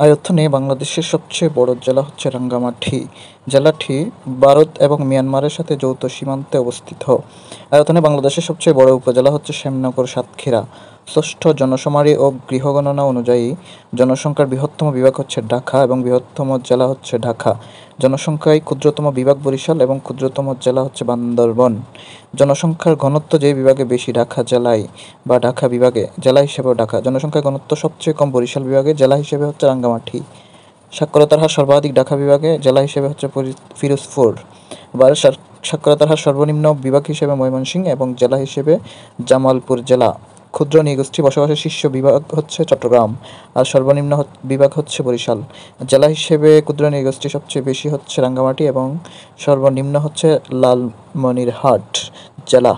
আয়তনে বাংলাদেশের সবচেয়ে বড় জেলা হচ্ছে রাঙ্গামাটি। জেলাটি ভারত এবং মিয়ানমারের সাথে যৌথ সীমান্তে অবস্থিত। আয়তনে বাংলাদেশের সবচেয়ে বড় উপজেলা হচ্ছে শ্যামনগর-সাতক্ষীরা। ষষ্ঠ জনশুমারি ও গৃহগণনা অনুযায়ী জনসংখ্যার বৃহত্তম বিভাগ হচ্ছে ঢাকা এবং বৃহত্তম জেলা হচ্ছে ঢাকা। জনসংখ্যায় ক্ষুদ্রতম বিভাগ বরিশাল এবং ক্ষুদ্রতম জেলা হচ্ছে বান্দরবন। জনসংখ্যার ঘনত্ব যে বিভাগে বেশি ঢাকা জেলায় বা ঢাকা বিভাগে, জেলা হিসেবেও ঢাকা। জনসংখ্যার ঘনত্ব সবচেয়ে কম বরিশাল বিভাগে, জেলা হিসেবে হচ্ছে রাঙ্গামাটি। সাক্ষরতার হার সর্বাধিক ঢাকা বিভাগে, জেলা হিসেবে হচ্ছে পিরোজপুর। আবার সাক্ষরতার হার সর্বনিম্ন বিভাগ হিসেবে ময়মনসিংহ এবং জেলা হিসেবে জামালপুর জেলা। ক্ষুদ্র নৃগোষ্ঠী বসবাসের শীর্ষ বিভাগ হচ্ছে চট্টগ্রাম আর সর্বনিম্ন বিভাগ হচ্ছে বরিশাল। জেলা হিসেবে ক্ষুদ্র নৃগোষ্ঠী সবচেয়ে বেশি হচ্ছে রাঙ্গামাটি এবং সর্বনিম্ন হচ্ছে লালমনিরহাট জেলা।